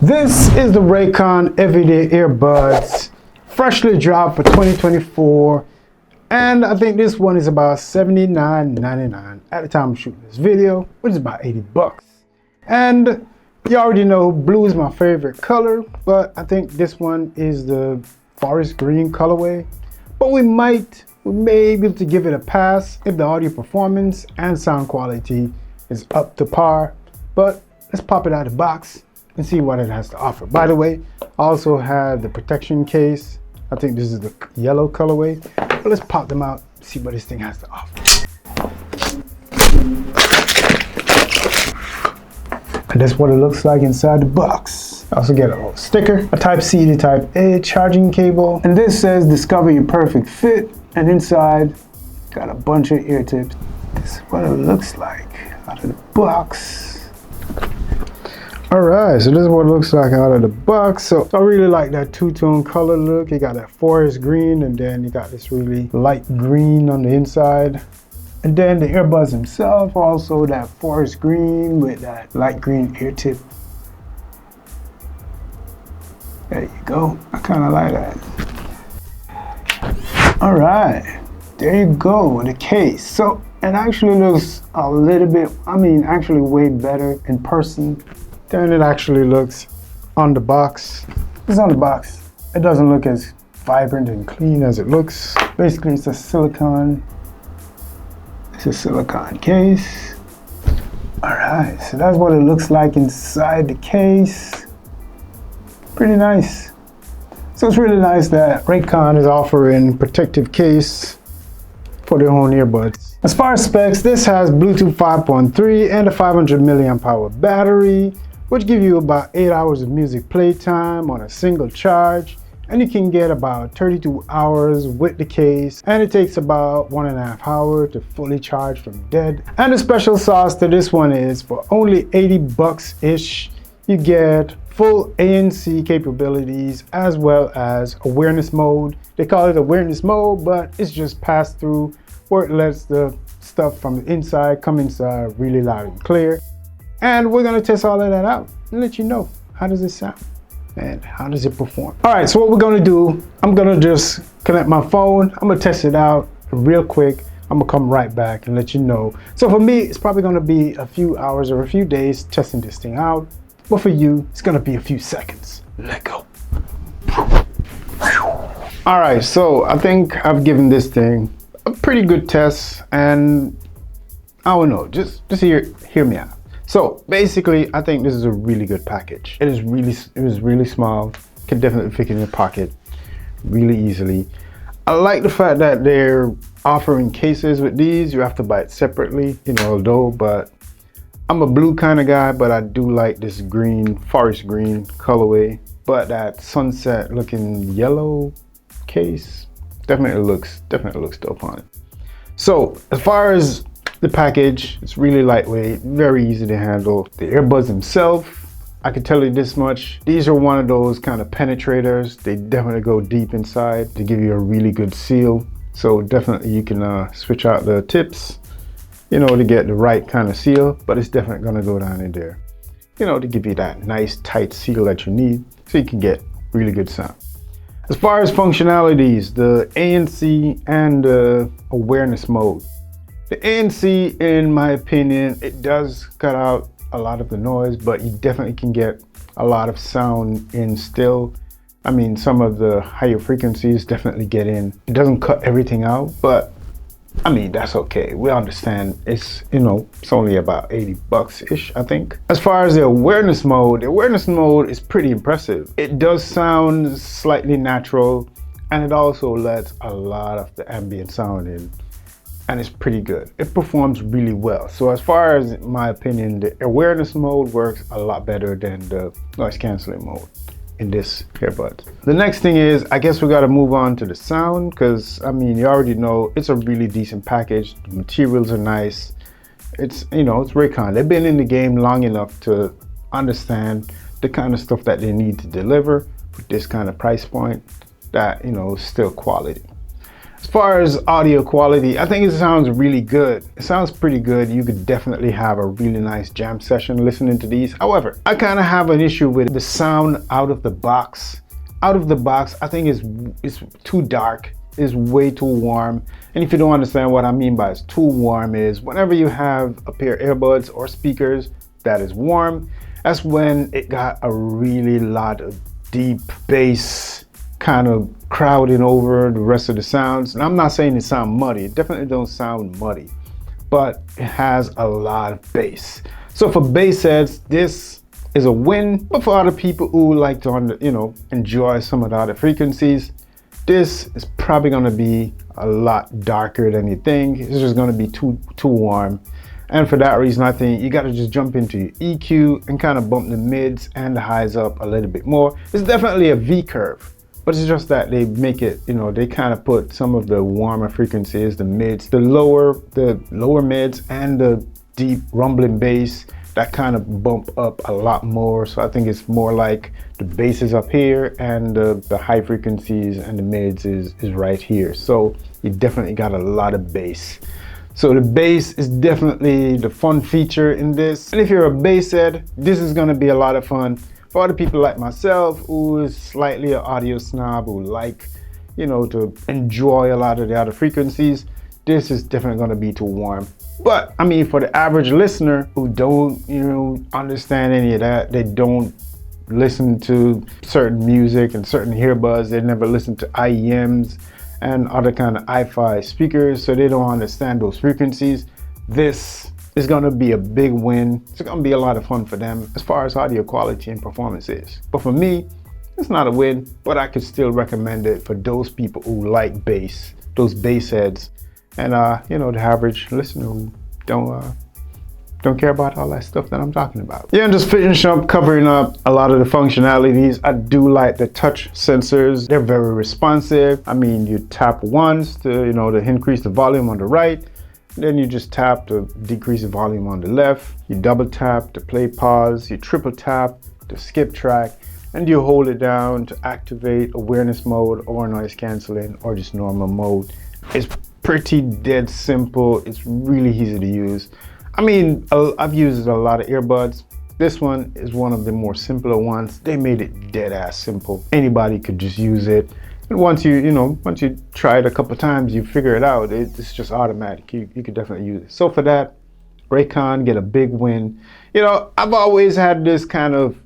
This is the Raycon Everyday Earbuds, freshly dropped for 2024, and I think this one is about $79.99 at the time of shooting this video, which is about 80 bucks. And you already know blue is my favorite color, but I think this one is the forest green colorway. But we may be able to give it a pass if the audio performance and sound quality is up to par. But let's pop it out of the box and see what it has to offer. By the way, I also have the protection case. I think this is the yellow colorway. But let's pop them out, see what this thing has to offer. And that's what it looks like inside the box. I also get a little sticker, a Type-C to Type-A charging cable. And this says, discover your perfect fit. And inside, got a bunch of ear tips. This is what it looks like out of the box. Alright, so this is what it looks like out of the box. So I really like that two-tone color look. You got that forest green, and then you got this really light green on the inside. And then the earbuds themselves are also that forest green with that light green ear tip. There you go. I kind of like that. Alright, there you go, the case. So it actually looks a little bit, actually way better in person than it actually looks on the box. It's on the box. It doesn't look as vibrant and clean as it looks. Basically, it's a silicone case. All right, so that's what it looks like inside the case. Pretty nice. So it's really nice that Raycon is offering protective case for their own earbuds. As far as specs, this has Bluetooth 5.3 and a 500 milliamp hour battery, which give you about 8 hours of music playtime on a single charge, and you can get about 32 hours with the case, and it takes about 1.5 hours to fully charge from dead. And the special sauce to this one is for only 80 bucks-ish, you get full ANC capabilities as well as awareness mode. They call it awareness mode, but it's just pass through where it lets the stuff from the inside come inside really loud and clear. And we're gonna test all of that out and let you know how does it sound and how does it perform. All right, so what we're gonna do, I'm gonna just connect my phone. I'm gonna test it out real quick. I'm gonna come right back and let you know. So for me, it's probably gonna be a few hours or a few days testing this thing out. But for you, it's gonna be a few seconds. Let go. All right, so I think I've given this thing a pretty good test, and I don't know, just hear me out. So basically, I think this is a really good package. It is really small, can definitely fit in your pocket really easily. I like the fact that they're offering cases with these. You have to buy it separately, but I'm a blue kind of guy, but I do like this green, forest green colorway. But that sunset looking yellow case definitely looks dope on it. So as far as the package, it's really lightweight, very easy to handle. The earbuds themselves, I can tell you this much, these are one of those kind of penetrators. They definitely go deep inside to give you a really good seal. So definitely you can switch out the tips, to get the right kind of seal, but it's definitely gonna go down in there, to give you that nice tight seal that you need so you can get really good sound. As far as functionalities, the ANC and the awareness mode. The ANC, in my opinion, it does cut out a lot of the noise, but you definitely can get a lot of sound in still. Some of the higher frequencies definitely get in. It doesn't cut everything out, but that's okay. We understand it's only about 80 bucks-ish, I think. As far as the awareness mode is pretty impressive. It does sound slightly natural, and it also lets a lot of the ambient sound in. And it's pretty good. It performs really well. So as far as my opinion, the awareness mode works a lot better than the noise canceling mode in this earbud. The next thing is, I guess we gotta move on to the sound, because you already know it's a really decent package. The materials are nice. It's Raycon. They've been in the game long enough to understand the kind of stuff that they need to deliver with this kind of price point that, is still quality. As far as audio quality, I think it sounds really good. It sounds pretty good. You could definitely have a really nice jam session listening to these. However, I kind of have an issue with the sound out of the box. Out of the box, I think it's too dark. It's way too warm. And if you don't understand what I mean by it's too warm, is whenever you have a pair of earbuds or speakers that is warm, that's when it got a really lot of deep bass kind of crowding over the rest of the sounds. And I'm not saying it sounds muddy. It definitely don't sound muddy, but it has a lot of bass. So for bass heads, this is a win. But for other people who like to, enjoy some of the other frequencies, this is probably going to be a lot darker than you think. It's just going to be too warm. And for that reason, I think you got to just jump into your EQ and kind of bump the mids and the highs up a little bit more. It's definitely a V curve. But it's just that they make it, they kind of put some of the warmer frequencies, the mids, the lower mids and the deep rumbling bass that kind of bump up a lot more. So I think it's more like the bass is up here and the high frequencies and the mids is right here. So you definitely got a lot of bass. So the bass is definitely the fun feature in this. And if you're a bass head, this is going to be a lot of fun. For other people like myself, who is slightly an audio snob, who like, to enjoy a lot of the other frequencies, this is definitely going to be too warm. But I mean, for the average listener who don't, understand any of that, they don't listen to certain music and certain earbuds, they never listen to IEMs and other kind of hi-fi speakers, so they don't understand those frequencies, this is going to be a big win. It's going to be a lot of fun for them as far as audio quality and performance is. But for me, it's not a win, but I could still recommend it for those people who like bass, those bass heads, and the average listener who don't care about all that stuff that I'm talking about. Yeah, and just finish up covering up a lot of the functionalities. I do like the touch sensors. They're very responsive. I mean, you tap once to increase the volume on the right. Then you just tap to decrease the volume on the left. You double tap to play pause. You triple tap to skip track. And you hold it down to activate awareness mode or noise canceling or just normal mode. It's pretty dead simple. It's really easy to use. I mean, I've used a lot of earbuds. This one is one of the more simpler ones. They made it dead ass simple. Anybody could just use it. And once you try it a couple times, you figure it out. It's just automatic. You could definitely use it. So for that, Raycon get a big win. I've always had this kind of,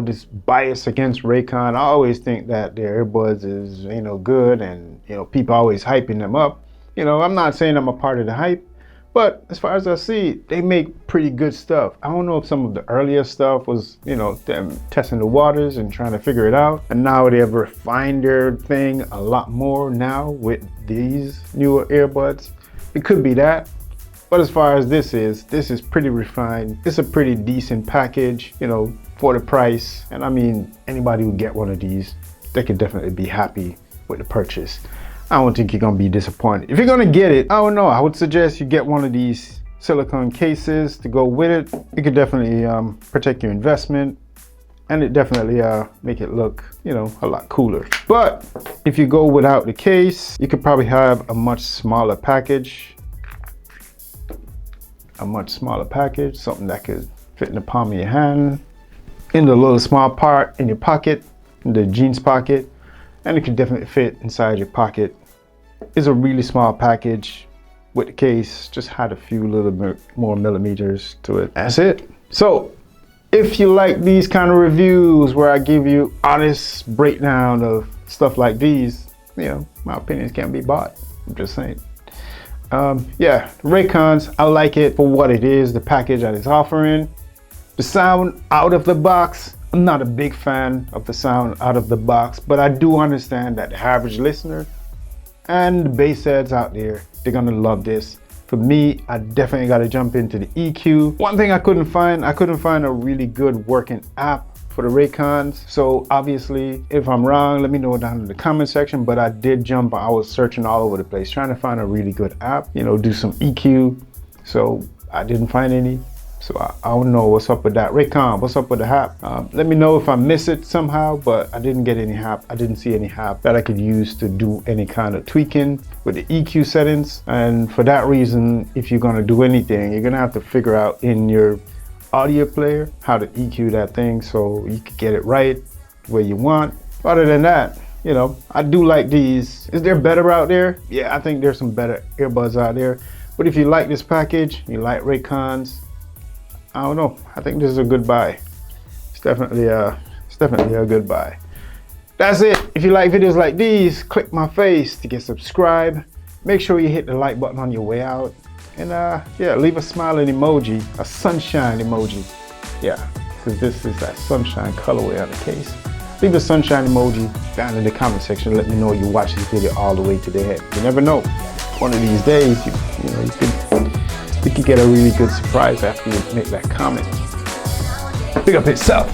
this bias against Raycon. I always think that their earbuds is, good and, people always hyping them up. I'm not saying I'm a part of the hype, but as far as I see, they make pretty good stuff. I don't know if some of the earlier stuff was, them testing the waters and trying to figure it out. And now they have refined their thing a lot more now with these newer earbuds. It could be that. But as far as this is pretty refined. It's a pretty decent package, for the price. And I mean, anybody who get one of these, they could definitely be happy with the purchase. I don't think you're gonna be disappointed. If you're gonna get it, I don't know, I would suggest you get one of these silicone cases to go with it. It could definitely protect your investment, and it definitely make it look, a lot cooler. But if you go without the case, you could probably have a much smaller package. Something that could fit in the palm of your hand, in the little small part in your pocket, in the jeans pocket, and it can definitely fit inside your pocket. It's a really small package with the case, just had a few little bit more millimeters to it. That's it. So if you like these kind of reviews where I give you honest breakdown of stuff like these, my opinions can't be bought. I'm just saying. Yeah, Raycons, I like it for what it is, the package that it's offering. The sound out of the box, I'm not a big fan of the sound out of the box, but I do understand that the average listener and the bass heads out there, they're gonna love this. For me, I definitely gotta jump into the EQ. One thing I couldn't find a really good working app for the Raycons. So obviously, if I'm wrong, let me know down in the comment section, but I was searching all over the place, trying to find a really good app, do some EQ. So I didn't find any. So I don't know what's up with that. Raycon, what's up with the hap? Let me know if I miss it somehow, but I didn't get any hap. I didn't see any hap that I could use to do any kind of tweaking with the EQ settings. And for that reason, if you're gonna do anything, you're gonna have to figure out in your audio player how to EQ that thing so you can get it right where you want. Other than that, you know, I do like these. Is there better out there? Yeah, I think there's some better earbuds out there. But if you like this package, you like Raycons, I don't know. I think this is a good buy. It's definitely a good buy. That's it. If you like videos like these, click my face to get subscribed. Make sure you hit the like button on your way out. And yeah, leave a smiling emoji, a sunshine emoji. Yeah, because this is that sunshine colorway on the case. Leave a sunshine emoji down in the comment section. Let me know you watch this video all the way to the end. You never know. One of these days, you could get a really good surprise after you make that comment. Pick up yourself.